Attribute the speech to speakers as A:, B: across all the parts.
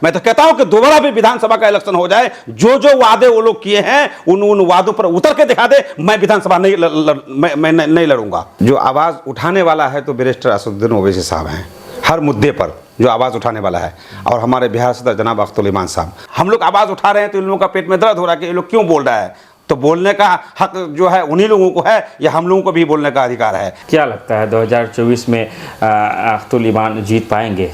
A: मैं तो कहता हूं कि दोबारा भी विधानसभा का इलेक्शन हो जाए, जो जो वादे वो लोग किए हैं उन वादों पर उतर के दिखा दे, मैं विधानसभा मैं नहीं लड़ूंगा। जो आवाज उठाने वाला है तो बैरिस्टर असदुद्दीन ओवैसी साहब हैं, हर मुद्दे पर जो आवाज उठाने वाला है। और हमारे बिहार सदर जनाब अख्तुल ईमान साहब, हम लोग आवाज उठा रहे हैं तो इन लोगों का पेट में दर्द हो रहा है कि ये लोग क्यों बोल रहा है। तो बोलने का हक जो है उन्हीं लोगों को है, या हम लोगों को भी बोलने का अधिकार है।
B: क्या लगता है 2024 में अख्तुल ईमान जीत पाएंगे?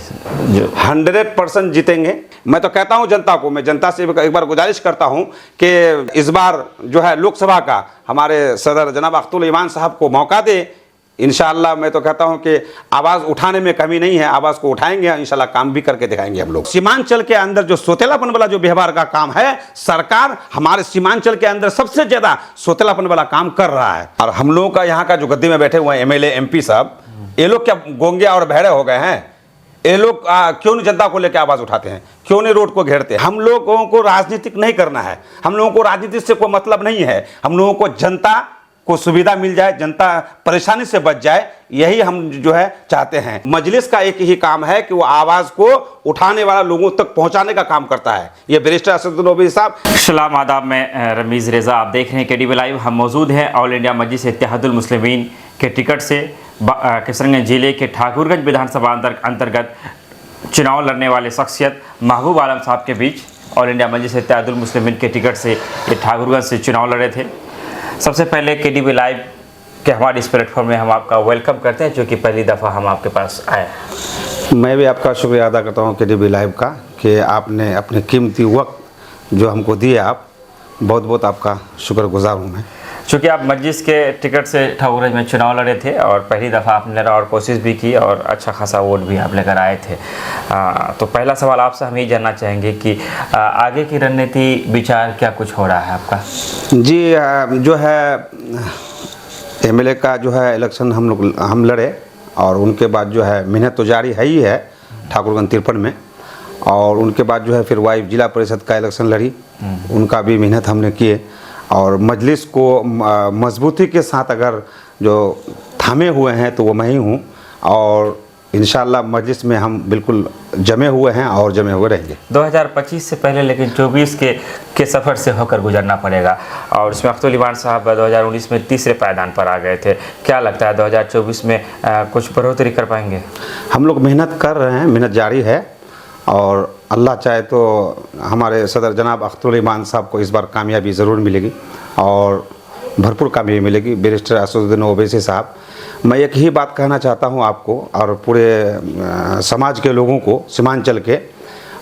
A: 100% जीतेंगे। मैं तो कहता हूं जनता को, मैं जनता से एक बार गुजारिश करता हूं कि इस बार जो है लोकसभा का हमारे सदर जनाब अख्तुल ईमान साहब को मौका दे। इंशाअल्लाह मैं तो कहता हूं कि आवाज़ उठाने में कमी नहीं है, आवाज़ को उठाएंगे, इंशाअल्लाह काम भी करके दिखाएंगे हम लोग। सीमांचल के अंदर जो सोतेलापन वाला जो व्यवहार का काम है, सरकार हमारे सीमांचल के अंदर सबसे ज़्यादा सोतेलापन वाला काम कर रहा है। और हम लोगों का यहाँ का जो गद्दी में बैठे हुए हैं MLA MP साहब, ये लोग क्या गोंगे और बहरे हो गए हैं? ये लोग क्यों नहीं जनता को लेकर आवाज़ उठाते हैं, क्यों नहीं रोड को घेरते? हम लोगों को राजनीतिक नहीं करना है, हम लोगों को राजनीति से कोई मतलब नहीं है। हम लोगों को जनता को सुविधा मिल जाए, जनता परेशानी से बच जाए, यही हम जो है चाहते हैं। मजलिस का एक ही काम है कि वो आवाज़ को उठाने वाला लोगों तक पहुंचाने का काम करता है। ये बैरिस्टर असदुद्दीन ओवैसी साहब।
B: सलाम आदाब, मैं रमीज़ रेज़ा, आप देख रहे हैं KDV लाइव। हम मौजूद हैं ऑल इंडिया मजलिस इत्तेहादुल मुस्लिमीन के टिकट से किशनगंज जिले के ठाकुरगंज विधानसभा अंतर्गत चुनाव लड़ने वाले शख्सियत महबूब आलम साहब के बीच। ऑल इंडिया मजलिस इत्तेहादुल मुस्लिमीन के टिकट से ये ठाकुरगंज से चुनाव लड़े थे। सबसे पहले KDV लाइव के हमारे इस प्लेटफॉर्म में हम आपका वेलकम करते हैं, जो कि पहली दफ़ा हम आपके पास आए।
A: मैं भी आपका शुक्रिया अदा करता हूँ KDV लाइव का, कि आपने अपने कीमती वक्त जो हमको दिए, आप बहुत बहुत आपका शुक्रगुजार हूँ मैं।
B: चूँकि आप मस्जिद के टिकट से ठाकुरगंज में चुनाव लड़े थे और पहली दफ़ा आपने लड़ा और कोशिश भी की और अच्छा खासा वोट भी आप लेकर आए थे, तो पहला सवाल आपसे हम ये जानना चाहेंगे कि आगे की रणनीति विचार क्या कुछ हो रहा है आपका?
A: जी, जो है MLA का जो है इलेक्शन हम लड़े, और उनके बाद जो है मेहनत तो जारी है ही है ठाकुरगंज 53 में, और उनके बाद जो है फिर वाइफ जिला परिषद का इलेक्शन लड़ी, उनका भी मेहनत हमने किए। और मजलिस को मजबूती के साथ अगर जो थामे हुए हैं तो वो मैं ही हूँ, और इंशाअल्लाह मजलिस में हम बिल्कुल जमे हुए हैं और जमे हुए रहेंगे।
B: 2025 से पहले लेकिन 24 के सफ़र से होकर गुजरना पड़ेगा, और उसमें अख्तुल ईमान साहब 2019 में तीसरे पायदान पर आ गए थे। क्या लगता है 2024 में कुछ बढ़ोतरी कर पाएंगे?
A: हम लोग मेहनत कर रहे हैं, मेहनत जारी है, और अल्लाह चाहे तो हमारे सदर जनाब अख्तुल ईमान साहब को इस बार कामयाबी ज़रूर मिलेगी, और भरपूर कामयाबी मिलेगी। बैरिस्टर असदुद्दीन ओवैसी साहब, मैं एक ही बात कहना चाहता हूं आपको और पूरे समाज के लोगों को, सीमांचल के,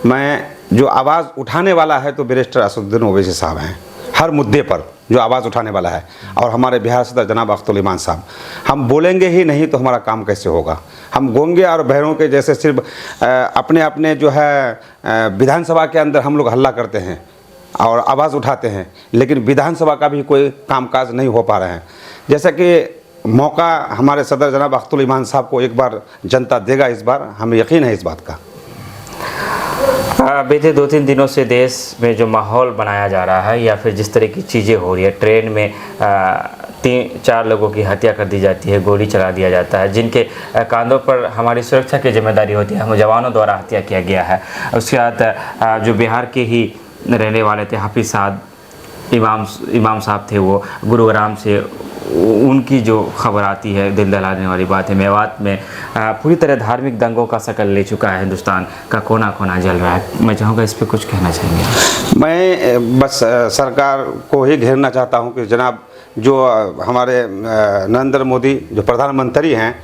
A: मैं जो आवाज़ उठाने वाला है तो बैरिस्टर असदुद्दीन ओवैसी साहब हैं, हर मुद्दे पर जो आवाज़ उठाने वाला है। और हमारे बिहार सदर जनाब अख्तुल ईमान साहब, हम बोलेंगे ही नहीं तो हमारा काम कैसे होगा? हम गोंगे और बहरों के जैसे सिर्फ अपने अपने जो है विधानसभा के अंदर हम लोग हल्ला करते हैं और आवाज़ उठाते हैं, लेकिन विधानसभा का भी कोई कामकाज नहीं हो पा रहे हैं। जैसा कि मौका हमारे सदर जनाब अख्तुल ईमान साहब को एक बार जनता देगा, इस बार हमें यकीन है इस बात का।
B: बीते 2-3 दिनों से देश में जो माहौल बनाया जा रहा है, या फिर जिस तरह की चीज़ें हो रही है, ट्रेन में 3-4 लोगों की हत्या कर दी जाती है, गोली चला दिया जाता है, जिनके कांधों पर हमारी सुरक्षा की जिम्मेदारी होती है, हम जवानों द्वारा हत्या किया गया है। उसके बाद जो बिहार के ही रहने वाले थे हाफिज साहब, इमाम साहब थे, वो गुरुग्राम से, उनकी जो खबर आती है दिल दहलाने वाली बात है। मेवात में पूरी तरह धार्मिक दंगों का शकल ले चुका है, हिंदुस्तान का कोना कोना जल रहा है। मैं चाहूँगा इस पर कुछ कहना चाहेंगे?
A: मैं बस सरकार को ही घेरना चाहता हूँ कि जनाब जो हमारे नरेंद्र मोदी जो प्रधानमंत्री हैं,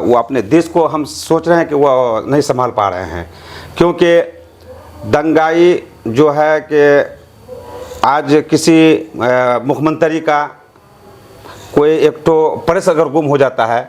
A: वो अपने देश को हम सोच रहे हैं कि वो नहीं संभाल पा रहे हैं, क्योंकि दंगाई जो है कि आज किसी मुख्यमंत्री का कोई एक तो पर्स अगर गुम हो जाता है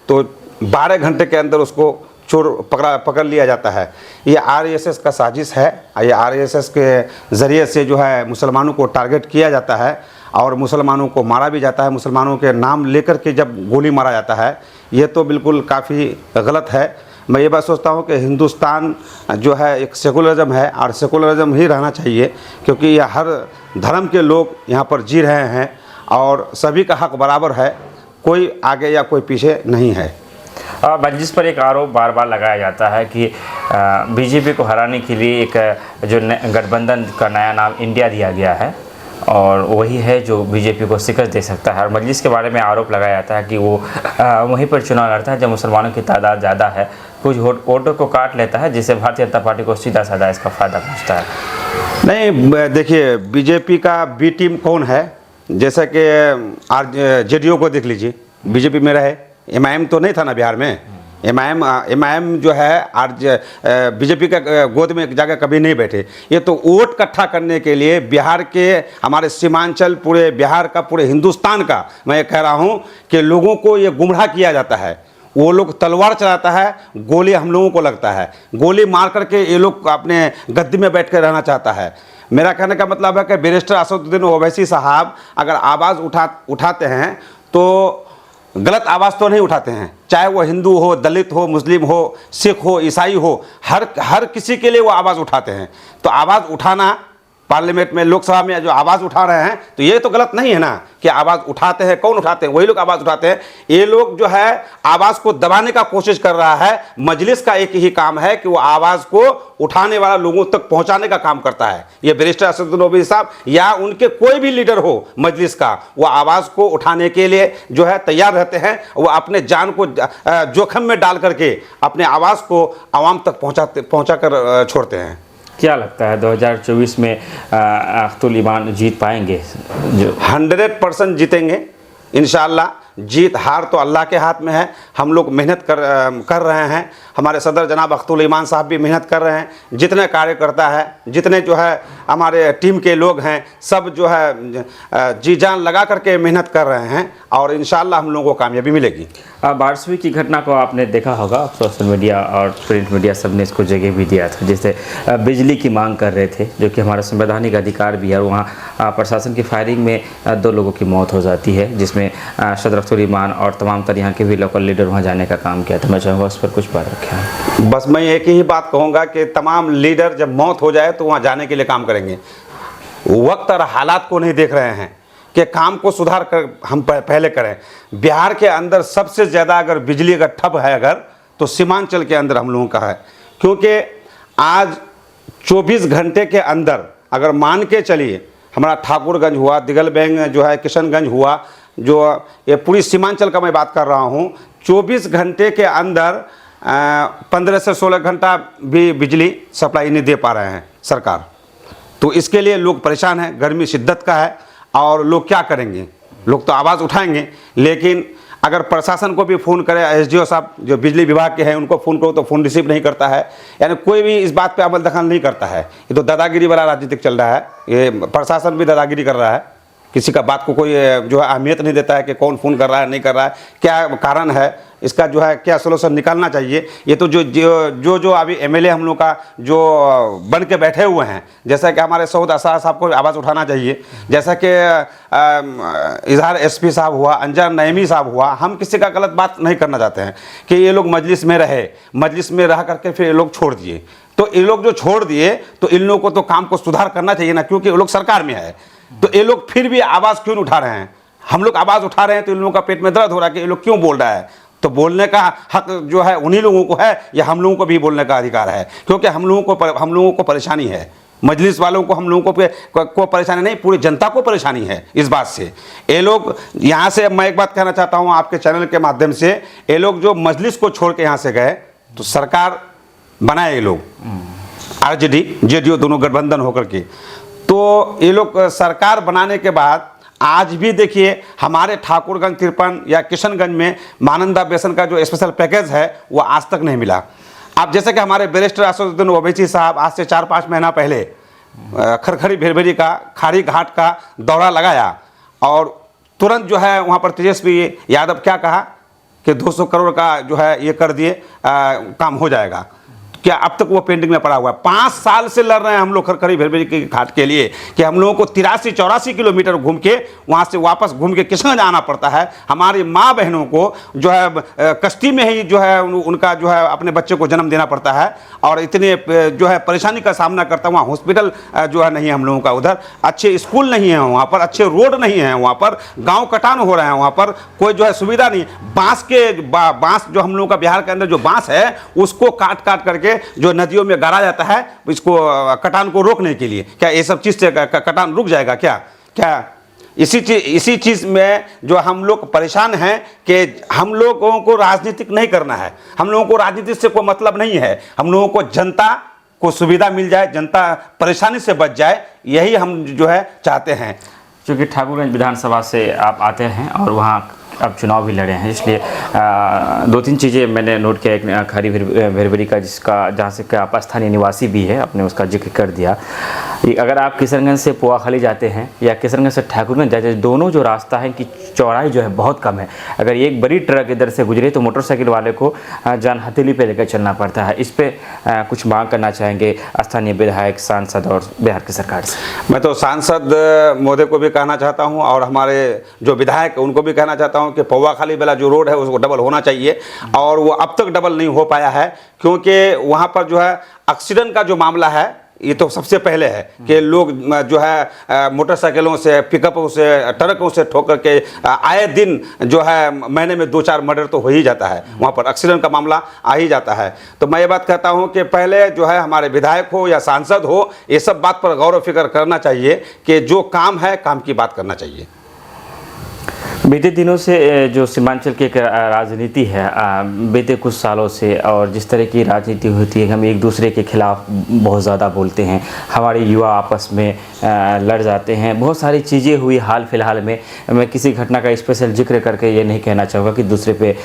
A: तो 12 घंटे के अंदर उसको चोर पकड़ लिया जाता है। ये RSS का साजिश है, ये RSS के ज़रिए से जो है मुसलमानों को टारगेट किया जाता है और मुसलमानों को मारा भी जाता है। मुसलमानों के नाम लेकर के जब गोली मारा जाता है, ये तो बिल्कुल काफ़ी गलत है। मैं ये बात सोचता हूँ कि हिंदुस्तान जो है एक सेकुलरिज्म है, और सेकुलरिज्म ही रहना चाहिए, क्योंकि यह हर धर्म के लोग यहाँ पर जी रहे हैं और सभी का हक बराबर है, कोई आगे या कोई पीछे नहीं है।
B: जिस पर एक आरोप बार बार लगाया जाता है कि बीजेपी को हराने के लिए एक जो गठबंधन का नया नाम इंडिया दिया गया है और वही है जो बीजेपी को शिकस्त दे सकता है। और मजलिस के बारे में आरोप लगाया जाता है कि वो वहीं पर चुनाव लड़ता है जब मुसलमानों की तादाद ज़्यादा है, कुछ वोटों को काट लेता है, जिससे भारतीय जनता पार्टी को सीधा साधा इसका फ़ायदा पहुँचता है।
A: नहीं, देखिए बीजेपी का बी टीम कौन है, जैसे कि जेडीयू को देख लीजिए, बीजेपी में रहे, एमआईएम तो नहीं था ना बिहार में। एमआईएम जो है आज बीजेपी का गोद में जाकर कभी नहीं बैठे। ये तो वोट इकट्ठा करने के लिए बिहार के, हमारे सीमांचल, पूरे बिहार का, पूरे हिंदुस्तान का, मैं ये कह रहा हूँ कि लोगों को ये गुमराह किया जाता है। वो लोग तलवार चलाता है, गोली हम लोगों को लगता है, गोली मार करके ये लोग अपने गद्दी में बैठ कर रहना चाहता है। मेरा कहने का मतलब है कि बैरिस्टर असदुद्दीन ओवैसी साहब अगर आवाज़ उठाते हैं तो गलत आवाज़ तो नहीं उठाते हैं, चाहे वो हिंदू हो, दलित हो, मुस्लिम हो, सिख हो, ईसाई हो, हर किसी के लिए वो आवाज़ उठाते हैं। तो आवाज़ उठाना पार्लियामेंट में, लोकसभा में जो आवाज़ उठा रहे हैं, तो ये तो गलत नहीं है ना कि आवाज़ उठाते हैं। कौन उठाते हैं? वही लोग आवाज़ उठाते हैं। ये लोग जो है आवाज़ को दबाने का कोशिश कर रहा है। मजलिस का एक ही काम है कि वो आवाज़ को उठाने वाला लोगों तक पहुंचाने का काम करता है। ये बैरिस्टर असदुद्दीन ओवैसी साहब या उनके कोई भी लीडर हो मजलिस का, वो आवाज़ को उठाने के लिए जो है तैयार रहते हैं। वो अपने जान को जोखिम में डाल करके अपने आवाज़ को आवाम तक पहुँचा कर छोड़ते हैं।
B: क्या लगता है 2024 में अख्तुल ईमान जीत पाएंगे? जो
A: 100% जीतेंगे इंशाअल्लाह। जीत हार तो अल्लाह के हाथ में है। हम लोग मेहनत कर रहे हैं। हमारे सदर जनाब अख्तुल ईमान साहब भी मेहनत कर रहे हैं। जितने कार्यकर्ता है, जितने जो है हमारे टीम के लोग हैं, सब जो है जी जान लगा करके मेहनत कर रहे हैं और इंशाअल्लाह हम लोगों को कामयाबी मिलेगी।
B: 12वीं की घटना को आपने देखा होगा, सोशल मीडिया और प्रिंट मीडिया सब ने इसको जगह भी दिया था, जिससे बिजली की मांग कर रहे थे, जो कि हमारा संवैधानिक अधिकार भी है। वहाँ प्रशासन की फायरिंग में 2 लोगों की मौत हो जाती है, जिसमें सदर अख्तुल ईमान और तमाम तरह यहाँ के भी लोकल लीडर वहाँ जाने का काम किया था। मैं चाहूँगा उस पर कुछ बात रखें।
A: बस मैं एक ही बात कहूँगा कि तमाम लीडर जब मौत हो जाए तो वहाँ जाने के लिए काम करेंगे। वक्त और हालात को नहीं देख रहे हैं कि काम को सुधार कर हम पहले करें। बिहार के अंदर सबसे ज़्यादा अगर बिजली का ठप है अगर, तो सीमांचल के अंदर हम लोगों का है। क्योंकि आज 24 घंटे के अंदर अगर मान के चलिए, हमारा ठाकुरगंज हुआ, दिगलबैंग जो है, किशनगंज हुआ, जो ये पूरी सीमांचल का मैं बात कर रहा हूँ, 24 घंटे के अंदर 15 से 16 घंटा भी बिजली सप्लाई नहीं दे पा रहे हैं सरकार। तो इसके लिए लोग परेशान हैं। गर्मी शिद्दत का है और लोग क्या करेंगे? लोग तो आवाज़ उठाएंगे, लेकिन अगर प्रशासन को भी फ़ोन करे, एसडीओ साहब जो बिजली विभाग के हैं उनको फ़ोन करो तो फ़ोन रिसीव नहीं करता है। यानी कोई भी इस बात पे अमल दखल नहीं करता है। ये तो दादागिरी वाला राजनीतिक चल रहा है। ये प्रशासन भी दादागिरी कर रहा है, किसी का बात को कोई जो है अहमियत नहीं देता है कि कौन फ़ोन कर रहा है, नहीं कर रहा है, क्या कारण है, इसका जो है क्या सोल्यूशन निकालना चाहिए। ये तो जो अभी एमएलए हम लोग का जो बन के बैठे हुए हैं, जैसा कि हमारे सऊद असार साहब को आवाज़ उठाना चाहिए, जैसा कि इजहार एसपी साहब हुआ, अंजर नईमी साहब हुआ। हम किसी का गलत बात नहीं करना चाहते हैं कि ये लोग मजलिस में रहे, मजलिस में रह करके फिर ये लोग छोड़ दिए। तो ये लोग जो छोड़ दिए तो इन लोगों को तो काम को सुधार करना चाहिए ना, क्योंकि ये लोग सरकार में है। तो ये लोग फिर भी आवाज़ क्यों नहीं उठा रहे हैं? हम लोग आवाज़ उठा रहे हैं तो इन लोगों का पेट में दर्द हो रहा है कि ये लोग क्यों बोल रहा है। तो बोलने का हक जो है उन्हीं लोगों को है, या हम लोगों को भी बोलने का अधिकार है, क्योंकि हम लोगों को परेशानी है। मजलिस वालों को, हम लोगों को परेशानी नहीं, पूरी जनता को परेशानी है इस बात से। ये लोग यहाँ से, मैं एक बात कहना चाहता हूँ आपके चैनल के माध्यम से, ये लोग जो मजलिस को छोड़ के यहाँ से गए तो सरकार बनाए ये लोग, आरजेडी जेडीयू दोनों गठबंधन होकर के। तो ये लोग सरकार बनाने के बाद आज भी देखिए हमारे ठाकुरगंज 53 या किशनगंज में मानंदा बेसन का जो स्पेशल पैकेज है वो आज तक नहीं मिला। अब जैसे कि हमारे बैरिस्टर असदुद्दीन ओवैसी साहब आज से 4-5 महीना पहले खरखरी भेरभेरी का खारी घाट का दौरा लगाया और तुरंत जो है वहाँ पर तेजस्वी यादव क्या कहा कि 200 करोड़ का जो है ये कर दिए, काम हो जाएगा। क्या अब तक वो पेंडिंग में पड़ा हुआ है? 5 साल से लड़ रहे हैं हम लोग खरखरी भेरबेरी के घाट के लिए कि हम लोगों को 83-84 किलोमीटर घूम के वहाँ से वापस घूम के किशनगंज आना पड़ता है। हमारी माँ बहनों को जो है कश्ती में ही जो है उनका जो है अपने बच्चे को जन्म देना पड़ता है, और इतने जो है परेशानी का सामना करता है। वहाँ हॉस्पिटल जो है नहीं है हम लोगों का, उधर अच्छे स्कूल नहीं है, वहाँ पर अच्छे रोड नहीं है, वहाँ पर गाँव कटान हो रहे हैं, वहाँ पर कोई जो है सुविधा नहीं। बाँस जो हम लोगों का बिहार के अंदर जो बाँस है उसको काट काट करके जो नदियों में गाड़ा जाता है इसको कटान को रोकने के लिए। क्या ये सब चीज़ से कटान रुक जाएगा क्या? इसी चीज़ में जो हम लोग परेशान हैं कि हम लोगों को राजनीतिक नहीं करना है, हम लोगों को राजनीति से कोई मतलब नहीं है। हम लोगों को जनता को सुविधा मिल जाए, जनता परेशानी से बच जाए, यही हम जो है चाहते हैं।
B: क्योंकि ठाकुरगंज विधानसभा से आप आते हैं और वहाँ अब चुनाव भी लड़े हैं, इसलिए 2-3 चीज़ें मैंने नोट किया। एक खरी भेरबेरी का, जिसका जहाँ से कि आप स्थानीय निवासी भी है, आपने उसका जिक्र कर दिया। अगर आप किशनगंज से पोआखाली जाते हैं या किशनगंज से ठाकुरगंज जाते हैं, दोनों जो रास्ता है कि चौड़ाई जो है बहुत कम है। अगर एक बड़ी ट्रक इधर से गुजरे तो मोटरसाइकिल वाले को जान हथेली पे लेकर चलना पड़ता है। इस पर कुछ मांग करना चाहेंगे स्थानीय विधायक, सांसद और बिहार की सरकार से?
A: मैं तो सांसद महोदय को भी कहना चाहता हूं और हमारे जो विधायक उनको भी कहना चाहता हूं कि पोआखाली वाला जो रोड है उसको डबल होना चाहिए, और वो अब तक डबल नहीं हो पाया है। क्योंकि वहाँ पर जो है एक्सीडेंट का जो मामला है ये तो सबसे पहले है कि लोग जो है मोटरसाइकिलों से, पिकअपों से, ट्रकों से ठोकर के आए दिन जो है महीने में 2-4 मर्डर तो हो ही जाता है, वहाँ पर एक्सीडेंट का मामला आ ही जाता है। तो मैं ये बात कहता हूँ कि पहले जो है हमारे विधायक हो या सांसद हो, ये सब बात पर गौर व फिक्र करना चाहिए कि जो काम है काम की बात करना चाहिए।
B: बीते दिनों से जो सीमांचल की एक राजनीति है, बीते कुछ सालों से, और जिस तरह की राजनीति होती है, हम एक दूसरे के खिलाफ बहुत ज़्यादा बोलते हैं, हमारे युवा आपस में लड़ जाते हैं, बहुत सारी चीज़ें हुई हाल फिलहाल में। मैं किसी घटना का स्पेशल जिक्र करके ये नहीं कहना चाहूँगा कि दूसरे पे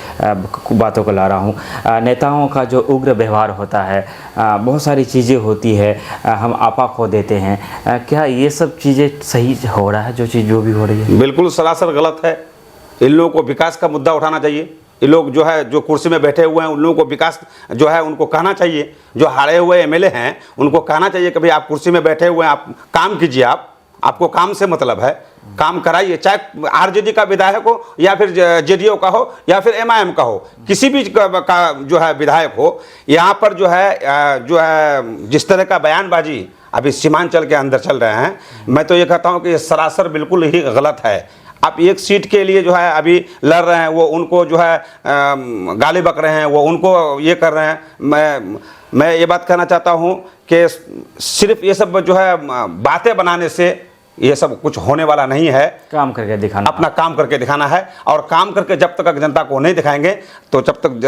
B: बातों को ला रहा हूँ। नेताओं का जो उग्र व्यवहार होता है, बहुत सारी चीज़ें होती है, हम आपा खो देते हैं। क्या ये सब चीज़ें सही हो रहा है? जो भी हो रही है
A: बिल्कुल सरासर गलत है। इन लोगों को विकास का मुद्दा उठाना चाहिए। ये लोग जो है जो कुर्सी में बैठे हुए हैं उन लोगों को विकास जो है उनको कहना चाहिए। जो हारे हुए एमएलए हैं उनको कहना चाहिए कि भाई आप कुर्सी में बैठे हुए हैं, आप काम कीजिए, आपको काम से मतलब है, काम कराइए। चाहे आरजेडी का विधायक हो या फिर जेडीयू का हो या फिर एमआईएम का हो, किसी भी का जो है विधायक हो, यहाँ पर जो है जिस तरह का बयानबाजी अभी सीमांचल के अंदर चल रहे हैं, मैं तो ये कहता हूँ कि ये सरासर बिल्कुल ही गलत है। आप एक सीट के लिए जो है अभी लड़ रहे हैं, वो उनको जो है गाली बक रहे हैं, वो उनको ये कर रहे हैं। मैं ये बात कहना चाहता हूँ कि सिर्फ ये सब जो है बातें बनाने से ये सब कुछ होने वाला नहीं है।
B: काम करके दिखाना,
A: अपना काम करके दिखाना है, और काम करके जब तक जनता को नहीं दिखाएंगे तो जब तक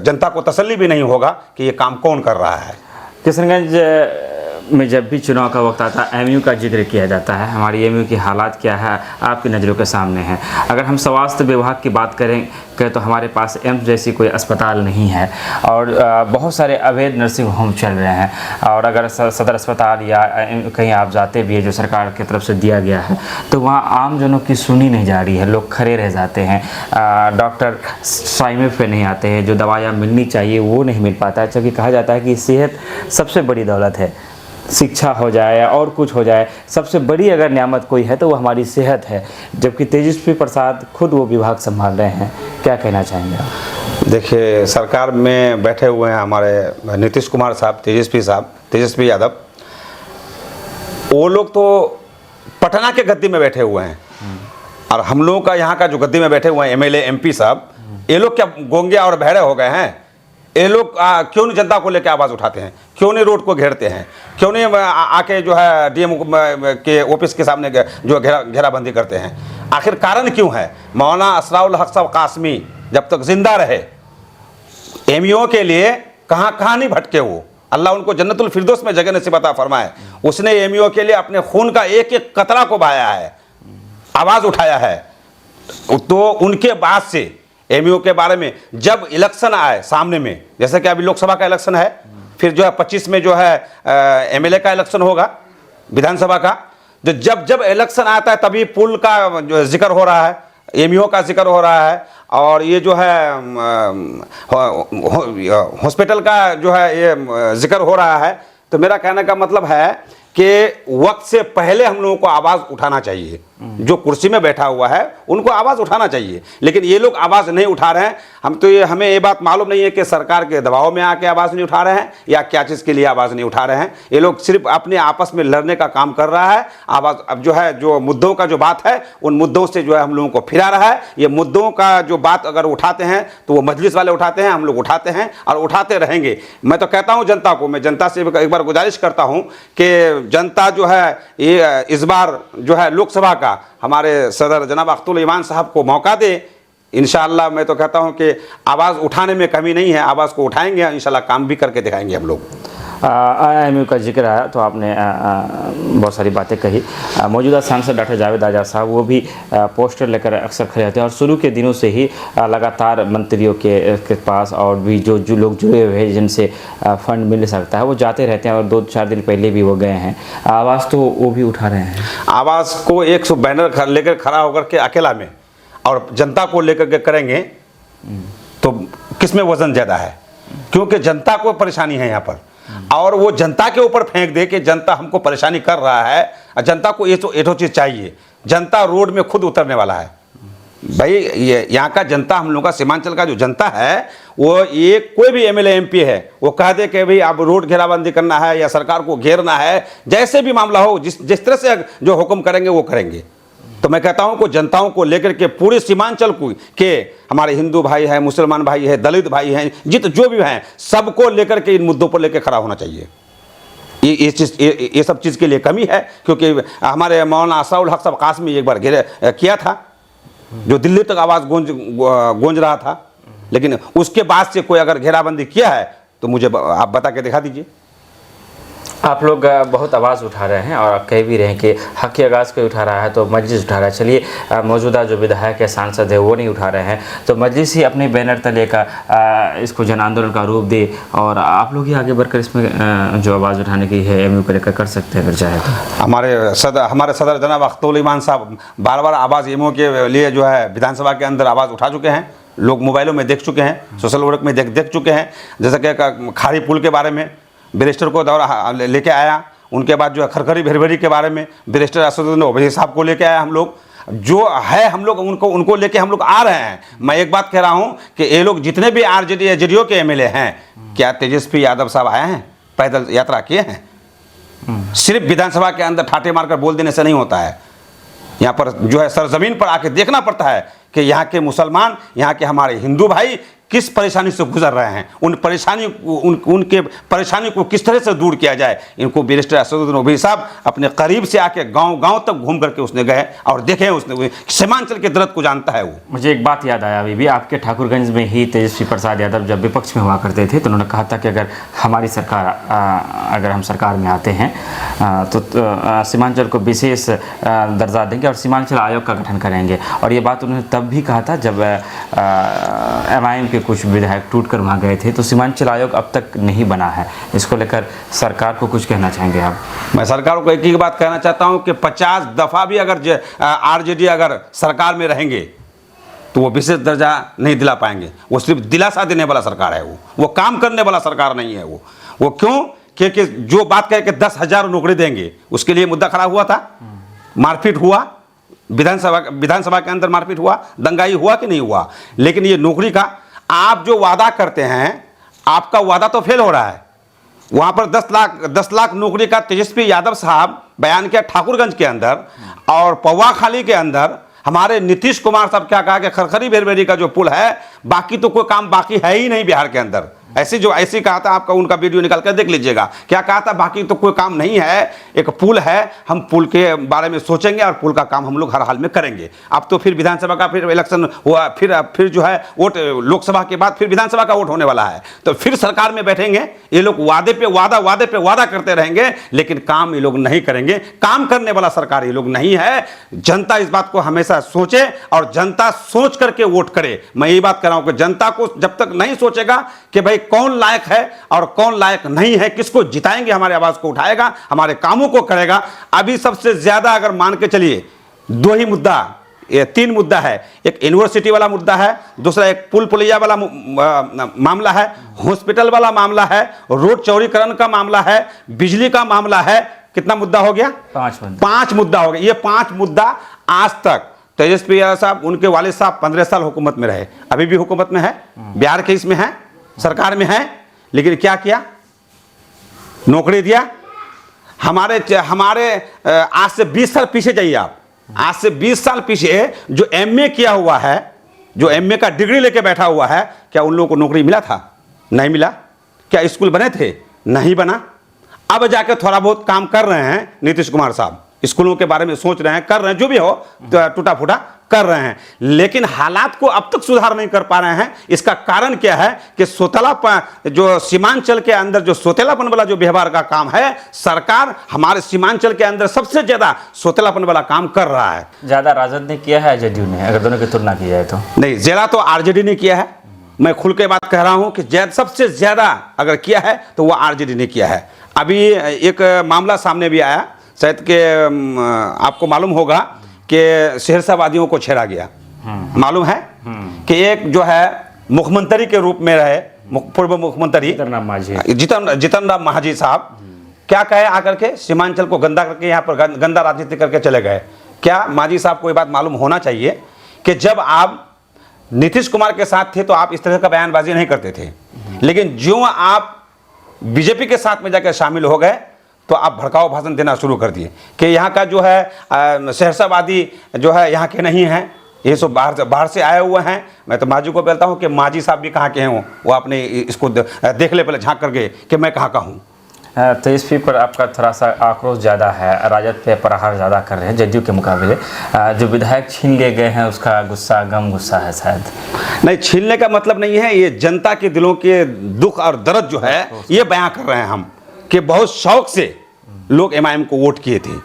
A: जनता को तसल्ली भी नहीं होगा कि ये काम कौन कर रहा है।
B: किशनगंज में जब भी चुनाव का वक्त आता है एमयू का जिक्र किया जाता है। हमारी एमयू की हालात क्या है आपकी नज़रों के सामने है। अगर हम स्वास्थ्य विभाग की बात करें तो हमारे पास एम्स जैसी कोई अस्पताल नहीं है, और बहुत सारे अवैध नर्सिंग होम चल रहे हैं। और अगर सदर अस्पताल या कहीं आप जाते भी है जो सरकार की तरफ से दिया गया है, तो वहाँ आम जनों की सुनी नहीं जा रही है, लोग खड़े रह जाते हैं, डॉक्टर टाइम पे नहीं आते हैं, जो दवाइयाँ मिलनी चाहिए वो नहीं मिल पाता है। जबकि कहा जाता है कि सेहत सबसे बड़ी दौलत है, शिक्षा हो जाए और कुछ हो जाए, सबसे बड़ी अगर नियामत कोई है तो वो हमारी सेहत है। जबकि तेजस्वी प्रसाद खुद वो विभाग संभाल रहे हैं, क्या कहना चाहेंगे आप?
A: देखिए, सरकार में बैठे हुए हैं हमारे नीतीश कुमार साहब, तेजस्वी यादव, वो लोग तो पटना के गद्दी में बैठे हुए हैं, और हम लोगों का यहाँ का जो गद्दी में बैठे हुए हैं एमएलए एमपी साहब, ये लोग क्या गोंगे और बहरे हो गए हैं? ये लोग क्यों नहीं जनता को लेकर आवाज़ उठाते हैं? क्यों नहीं रोड को घेरते हैं? क्यों नहीं आके जो है डीएम के ऑफिस के सामने जो घेराबंदी करते हैं? आखिर कारण क्यों है? मौलाना असराउल हक साहब कासमी जब तक जिंदा रहे, एमईओ के लिए कहाँ नहीं भटके वो, अल्लाह उनको जन्नतुल फिरदौस में जगह नसीब अता फरमाए। उसने एमईओ के लिए अपने खून का एक एक कतरा को बहाया है, आवाज़ उठाया है। तो उनके बाद से एमईओ के बारे में जब इलेक्शन आए सामने में, जैसे कि अभी लोकसभा का इलेक्शन है, फिर जो है 25 में जो है एमएलए का इलेक्शन होगा, विधानसभा का, जब इलेक्शन आता है तभी पुल का जो जिक्र हो रहा है, एमईओ का जिक्र हो रहा है, और ये जो है हॉस्पिटल का जो है ये जिक्र हो रहा है, तो मेरा कहने का मतलब है कि वक्त से पहले हम लोगों को आवाज़ उठाना चाहिए। जो कुर्सी में बैठा हुआ है उनको आवाज़ उठाना चाहिए, लेकिन ये लोग आवाज़ नहीं उठा रहे हैं। हमें ये बात मालूम नहीं है कि सरकार के दबाव में आके आवाज़ नहीं उठा रहे हैं या क्या चीज़ के लिए आवाज़ नहीं उठा रहे हैं। ये लोग सिर्फ अपने आपस में लड़ने का काम कर रहा है। आवाज़ अब जो है, जो मुद्दों का जो बात है उन मुद्दों से जो है हम लोगों को फिरा रहा है। ये मुद्दों का जो बात अगर उठाते हैं तो वो मजलिस वाले उठाते हैं, हम लोग उठाते हैं और उठाते रहेंगे। मैं तो कहता हूँ जनता को, मैं जनता से एक बार गुजारिश करता हूँ कि जनता जो है ये इस बार जो है लोकसभा का हमारे सदर जनाब अख्तुल ईमान साहब को मौका दे। इंशाअल्लाह मैं तो कहता हूं कि आवाज़ उठाने में कमी नहीं है, आवाज़ को उठाएंगे, इंशाअल्लाह काम भी करके दिखाएंगे हम लोग।
B: IMU का जिक्र आया तो आपने बहुत सारी बातें कही। मौजूदा सांसद डॉक्टर जावेद आज़ाद साहब वो भी पोस्टर लेकर अक्सर खड़े होते हैं और शुरू के दिनों से ही लगातार मंत्रियों के पास और भी जो लोग जुड़े हुए हैं जिनसे फंड मिल सकता है वो जाते रहते हैं, और 2-4 दिन पहले भी वो गए हैं। आवाज़ तो वो भी उठा रहे हैं।
A: आवाज़ को 100 बैनर लेकर खड़ा होकर के अकेला में और जनता को लेकर के करेंगे तो किसमें वजन ज़्यादा है? क्योंकि जनता को परेशानी है यहाँ पर, और वो जनता के ऊपर फेंक दे कि जनता हमको परेशानी कर रहा है और जनता को ये तो चीज़ चाहिए। जनता रोड में खुद उतरने वाला है भाई। ये यहाँ का जनता, हम लोग का सीमांचल का जो जनता है वो ये कोई भी MLA MP है वो कह दे कि भाई अब रोड घेराबंदी करना है या सरकार को घेरना है, जैसे भी मामला हो, जिस तरह से जो हुक्म करेंगे वो करेंगे। तो मैं कहता हूं कि जनताओं को लेकर के पूरे सीमांचल को के हमारे हिंदू भाई हैं, मुसलमान भाई हैं, दलित भाई हैं, जो भी हैं, सबको लेकर के इन मुद्दों पर लेकर खड़ा होना चाहिए। ये सब चीज़ के लिए कमी है, क्योंकि हमारे मौलाना असाउल हक साहब कासमी एक बार किया था, जो दिल्ली तक आवाज़ गूंज रहा था, लेकिन उसके बाद से कोई अगर घेराबंदी किया है तो मुझे आप बता के दिखा दीजिए।
B: आप लोग बहुत आवाज़ उठा रहे हैं और कह भी रहे हैं कि हक की आवाज़ कोई उठा रहा है तो मजलिस उठा रहा है। चलिए, मौजूदा जो विधायक है, सांसद है, वो नहीं उठा रहे हैं तो मजलिस ही अपने बैनर तले का इसको जन आंदोलन का रूप दे और आप लोग ही आगे बढ़कर इसमें जो आवाज़ उठाने की है MU को लेकर कर सकते हैं अगर चाहे तो।
A: हमारे सदर जनाब अख्तुल ईमान साहब बार बार आवाज़ MU के लिए जो है विधानसभा के अंदर आवाज़ उठा चुके हैं। लोग मोबाइलों में देख चुके हैं, सोशल वर्क में देख चुके हैं। जैसे कि खाड़ी पुल के बारे में बैरिस्टर को दौरा लेके आया, उनके बाद जो है खरखरी भेरभरी के बारे में बैरिस्टर असदुद्दीन ओवैसी साहब को लेके आया। हम लोग जो है हम लोग उनको लेके हम लोग आ रहे हैं। मैं एक बात कह रहा हूं कि ये लोग जितने भी RJD JDO के MLA हैं, क्या तेजस्वी यादव साहब आए हैं, पैदल यात्रा किए हैं? सिर्फ विधानसभा के अंदर ठाटे मारकर बोल देने से नहीं होता है। यहाँ पर जो है सरजमीन पर आके देखना पड़ता है कि यहाँ के मुसलमान, यहाँ के हमारे हिंदू भाई किस परेशानी से गुजर रहे हैं, उनके परेशानी को किस तरह से दूर किया जाए। इनको बैरिस्टर असदुद्दीन ओवैसी साहब अपने करीब से आके गांव तक घूम करके उसने गए और देखे, उसने सीमांचल के दर्द को जानता है वो।
B: मुझे एक बात याद आया, अभी भी आपके ठाकुरगंज में ही तेजस्वी प्रसाद यादव जब विपक्ष में हुआ करते थे तो उन्होंने कहा था कि अगर हमारी सरकार अगर हम सरकार में आते हैं तो सीमांचल को विशेष दर्जा देंगे और सीमांचल आयोग का गठन करेंगे। और ये बात उन्होंने तब भी कहा था जब MIM के कुछ विधायक टूट कर वहाँ गए थे। तो सीमांचल आयोग अब तक नहीं बना है, इसको लेकर सरकार को कुछ कहना चाहेंगे आप?
A: मैं सरकार को एक ही बात कहना चाहता हूँ कि 50 दफ़ा भी अगर RJD अगर सरकार में रहेंगे तो वो विशेष दर्जा नहीं दिला पाएंगे। वो सिर्फ दिलासा देने वाला सरकार है, वो काम करने वाला सरकार नहीं है। वो क्यों? क्योंकि जो बात कहे कि 10,000 नौकरी देंगे, उसके लिए मुद्दा खड़ा हुआ था, मारपीट हुआ, विधानसभा के अंदर मारपीट हुआ, दंगाई हुआ कि नहीं हुआ। लेकिन ये नौकरी का आप जो वादा करते हैं, आपका वादा तो फेल हो रहा है। वहाँ पर 10 लाख नौकरी का तेजस्वी यादव साहब बयान किया ठाकुरगंज के अंदर, और पौवाखाली के अंदर हमारे नीतीश कुमार साहब क्या कहा कि खरखरी भेरभेरी का जो पुल है, बाकी तो कोई काम बाकी है ही नहीं बिहार के अंदर। ऐसी कहा था, आपका उनका वीडियो निकाल कर देख लीजिएगा, क्या कहा था, बाकी तो कोई काम नहीं है, एक पुल है, हम पुल के बारे में सोचेंगे और पुल का काम हम लोग हर हाल में करेंगे। अब तो फिर विधानसभा का फिर इलेक्शन हुआ, फिर जो है वोट, लोकसभा के बाद फिर विधानसभा का वोट होने वाला है, तो फिर सरकार में बैठेंगे। ये लोग वादे पे वादा करते रहेंगे, लेकिन काम ये लोग नहीं करेंगे। काम करने वाला सरकार ये लोग नहीं है। जनता इस बात को हमेशा सोचे और जनता सोच करके वोट करे। मैं ये बात कर रहा हूं कि जनता को जब तक नहीं सोचेगा कि भाई कौन लायक है और कौन लायक नहीं है, किसको जिताएंगे, हमारे आवाज को उठाएगा, हमारे कामों को करेगा। अभी सबसे ज्यादा अगर मान के चलिए 2 ही मुद्दा ये 3 मुद्दा है। एक यूनिवर्सिटी वाला मुद्दा है, दूसरा एक पुल पुलिया वाला मामला है, हॉस्पिटल वाला मामला है, रोड चौड़ीकरण का मामला है, बिजली का मामला है। कितना मुद्दा हो गया? 5 मुद्दा हो गया। ये 5 मुद्दा आज तक तेजस्वी यादव साहब, उनके वालिद साहब 15 साल हुकूमत में रहे, अभी भी हुकूमत में है, बिहार के इसमें है, सरकार में है, लेकिन क्या किया? नौकरी दिया। हमारे आज से 20 साल पीछे जाइए आप, आज से 20 साल पीछे जो एमए किया हुआ है, जो एमए का डिग्री लेके बैठा हुआ है, क्या उन लोगों को नौकरी मिला था? नहीं मिला। क्या स्कूल बने थे? नहीं बना। अब जाके थोड़ा बहुत काम कर रहे हैं नीतीश कुमार साहब, स्कूलों के बारे में सोच रहे हैं, कर रहे हैं, जो भी हो टूटा फूटा कर रहे हैं, लेकिन हालात को अब तक सुधार नहीं कर पा रहे हैं। इसका कारण क्या है कि जो सीमांचल के अंदर जो सोतेलापन वाला जो व्यवहार का काम है, सरकार हमारे सीमांचल के अंदर सबसे ज्यादा सोतेलापन वाला काम कर रहा है।
B: ज्यादा राजद ने किया है जदयू ने, अगर दोनों की तुलना की जाए तो?
A: नहीं, ज्यादा तो आरजेडी ने किया है। मैं खुल के बात कह रहा हूं कि सबसे ज्यादा अगर किया है तो वह आरजेडी ने किया है। अभी एक मामला सामने भी आया, शायद के आपको मालूम होगा कि सहरसावादियों को छेड़ा गया। मालूम है कि एक जो है मुख्यमंत्री के रूप में रहे, पूर्व मुख्यमंत्री जीतन राम मांझी साहब क्या कहे आकर के सीमांचल को गंदा करके, यहाँ पर गंदा राजनीति करके चले गए। क्या मांझी साहब को ये बात मालूम होना चाहिए कि जब आप नीतीश कुमार के साथ थे तो आप इस तरह का बयानबाजी नहीं करते थे, लेकिन जो आप बीजेपी के साथ में जाकर शामिल हो गए तो आप भड़काऊ भाषण देना शुरू कर दिए कि यहाँ का जो है सहरसावादी जो है यहाँ के नहीं हैं, ये सब बाहर से आए हुए हैं। मैं तो मांझी को बोलता हूँ कि मांझी साहब भी कहाँ के हैं, वो अपने इसको देख ले पहले, झांक करके कि मैं कहाँ का हूँ।
B: तेजस्वी पर आपका थोड़ा सा आक्रोश ज़्यादा है, राजद पे प्रहार ज़्यादा कर रहे हैं जदयू के मुकाबले। जो विधायक छीन लिए गए हैं उसका गुस्सा है शायद?
A: नहीं, छीनने का मतलब नहीं है, ये जनता के दिलों के दुख और दर्द जो है ये बयां कर रहे हैं हम, कि बहुत शौक से लोग एमआईएम को वोट किए थे।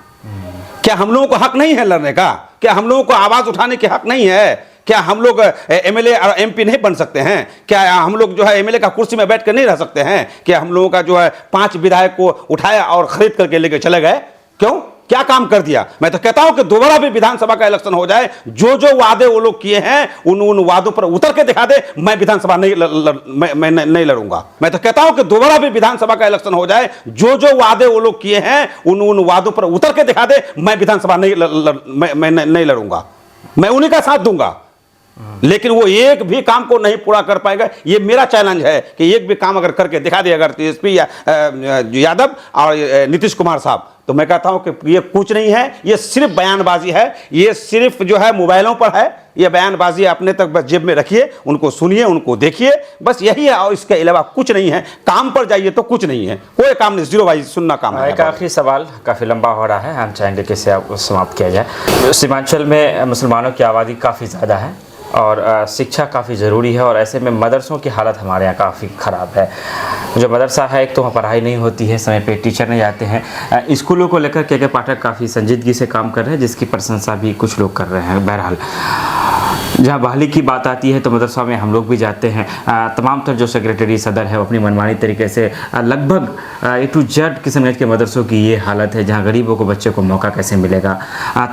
A: क्या हम लोगों को हक नहीं है लड़ने का? क्या हम लोगों को आवाज़ उठाने के हक नहीं है? क्या हम लोग एमएलए और एमपी नहीं बन सकते हैं? क्या हम लोग जो है एमएलए का कुर्सी में बैठ कर नहीं रह सकते हैं? क्या हम लोगों का जो है 5 विधायक को उठाया और खरीद करके लेके चले गए? क्यों? क्या काम कर दिया? मैं तो कहता हूं कि दोबारा भी विधानसभा का इलेक्शन हो जाए, जो जो वादे वो लोग किए हैं उन वादों पर उतर के दिखा दे, मैं विधानसभा मैं नहीं लड़ूंगा। मैं तो कहता हूं कि दोबारा भी विधानसभा का इलेक्शन हो जाए, जो जो वादे वो लोग किए हैं उन वादों पर उतर के दिखा दे, मैं विधानसभा नहीं लड़ूंगा, मैं उन्हीं का साथ दूंगा। लेकिन वो एक भी काम को नहीं पूरा कर पाएगा। ये मेरा चैलेंज है कि एक भी काम अगर करके दिखा दे अगर तेजस्वी यादव और नीतीश कुमार साहब, तो मैं कहता हूं कि ये कुछ नहीं है, ये सिर्फ बयानबाजी है, ये सिर्फ जो है मोबाइलों पर है, ये बयानबाजी अपने तक बस जेब में रखिए, उनको सुनिए, उनको देखिए, बस यही है, और इसके अलावा कुछ नहीं है। काम पर जाइए तो कुछ नहीं है, कोई काम नहीं, जीरो वाइज सुनना काम है।
B: एक आखिरी सवाल काफ़ी लंबा हो रहा है, हम चाहेंगे कि इसे आप समाप्त किया जाए। सीमांचल में मुसलमानों की आबादी काफ़ी ज़्यादा है और शिक्षा काफ़ी ज़रूरी है, और ऐसे में मदरसों की हालत हमारे यहाँ काफ़ी ख़राब है। जो मदरसा है, एक तो वहाँ पढ़ाई नहीं होती है, समय पे टीचर नहीं आते हैं। स्कूलों को लेकर के पाठक काफ़ी संजीदगी से काम कर रहे हैं, जिसकी प्रशंसा भी कुछ लोग कर रहे हैं। बहरहाल जहाँ बहाली की बात आती है तो मदरसा में हम लोग भी जाते हैं। तमाम तर जो सेक्रेटरी सदर है वो अपनी मनमानी तरीके से लगभग A to Z किस्म के मदरसों की ये हालत है, जहाँ गरीबों को बच्चे को मौका कैसे मिलेगा।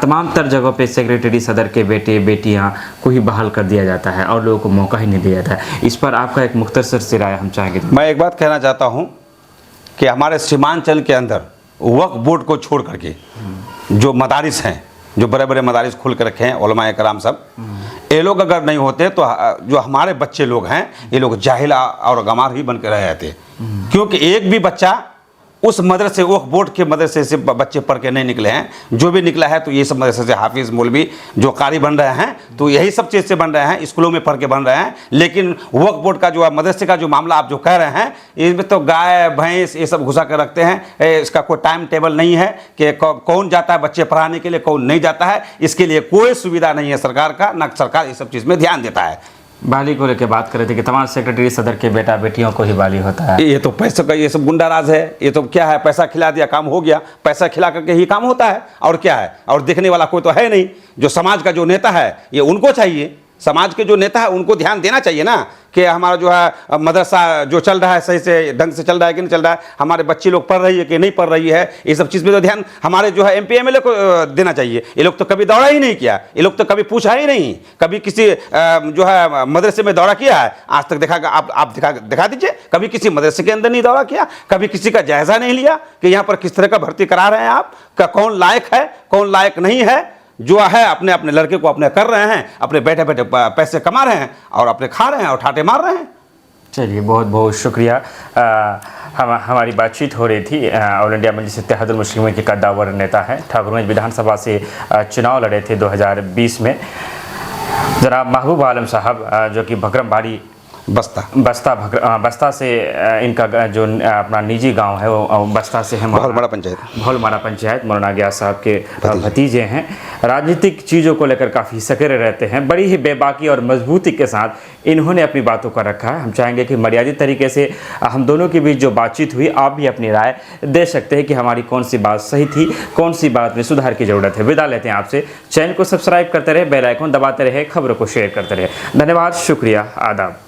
B: तमाम तर जगहों पे सेक्रेटरी सदर के बेटे बेटियाँ को ही बहाल कर दिया जाता है और लोगों को मौका ही नहीं दिया जाता है। इस पर आपका एक मुख्तसर सी राय हम चाहेंगे।
A: मैं एक बात कहना चाहता हूँ कि हमारे सीमांचल के अंदर वक्फ बोर्ड को छोड़ करके जो मदारिस हैं, जो बड़े बड़े मदारिस खुल कर रखे हैं उलमाए कराम सब, ये लोग अगर नहीं होते तो जो हमारे बच्चे लोग हैं ये लोग जाहिल और गमार ही बन कर रह जाते। क्योंकि एक भी बच्चा उस मदरसे वक्फ बोर्ड के मदरसे से बच्चे पढ़ के नहीं निकले हैं। जो भी निकला है तो ये सब मदरसे से हाफिज़ मौलवी जो कारी बन रहे हैं, तो यही सब चीज़ से बन रहे हैं, स्कूलों में पढ़ के बन रहे हैं। लेकिन वक्फ बोर्ड का जो मदरसे का जो मामला आप जो कह रहे हैं, इसमें तो गाय भैंस ये सब घुसा कर रखते हैं। इसका कोई टाइम टेबल नहीं है कि कौन जाता है बच्चे पढ़ाने के लिए, कौन नहीं जाता है। इसके लिए कोई सुविधा नहीं है सरकार का, ना सरकार इस सब चीज़ में ध्यान देता है।
B: बाली को लेकर बात कर रहे थे कि तमाम सेक्रेटरी सदर के बेटा बेटियों को ही बाली होता है।
A: ये तो पैसे का, ये सब गुंडाराज है। ये तो क्या है, पैसा खिला दिया काम हो गया, पैसा खिला करके ही काम होता है और क्या है। और देखने वाला कोई तो है नहीं। जो समाज का जो नेता है ये उनको चाहिए समाज के जो नेता है उनको ध्यान देना चाहिए ना कि हमारा जो है मदरसा जो चल रहा है सही से ढंग से चल रहा है कि नहीं चल रहा है, हमारे बच्चे लोग पढ़ रही है कि नहीं पढ़ रही है, ये सब चीज़ पे तो ध्यान हमारे जो है एमपी एमएलए को देना चाहिए। ये लोग तो कभी दौड़ा ही नहीं किया, ये लोग तो कभी पूछा ही नहीं, कभी किसी जो है मदरसे में दौरा किया है आज तक देखा, आप दिखा दीजिए, कभी किसी मदरसे के अंदर नहीं दौरा किया, कभी किसी का जायजा नहीं लिया कि यहाँ पर किस तरह का भर्ती करा रहे हैं आप, का कौन लायक है कौन लायक नहीं है, जो है अपने अपने लड़के को अपने कर रहे हैं, अपने बैठे बैठे पैसे कमा रहे हैं और अपने खा रहे हैं और ठाटे मार रहे हैं।
B: चलिए बहुत बहुत शुक्रिया। हमारी बातचीत हो रही थी ऑल इंडिया मजलिस इत्तेहादुल मुस्लिमीन के कद्दावर नेता हैं, ठाकुरगंज विधानसभा से चुनाव लड़े थे 2020 में, जनाब महबूब आलम साहब, जो कि भकरमबाड़ी बस्ता से इनका जो अपना निजी गांव है वो बस्ता से है, भोलमारा पंचायत, मौलाना गयास साहब के भतीजे हैं। राजनीतिक चीज़ों को लेकर काफ़ी सक्रिय रहते हैं, बड़ी ही बेबाकी और मजबूती के साथ इन्होंने अपनी बातों का रखा है। हम चाहेंगे कि मर्यादित तरीके से हम दोनों के बीच जो बातचीत हुई, आप भी अपनी राय दे सकते हैं कि हमारी कौन सी बात सही थी, कौन सी बात में सुधार की ज़रूरत है। विदा लेते हैं आपसे, चैनल को सब्सक्राइब करते रहे, बेल आइकन दबाते रहे, खबरों को शेयर करते रहे। धन्यवाद, शुक्रिया, आदाब।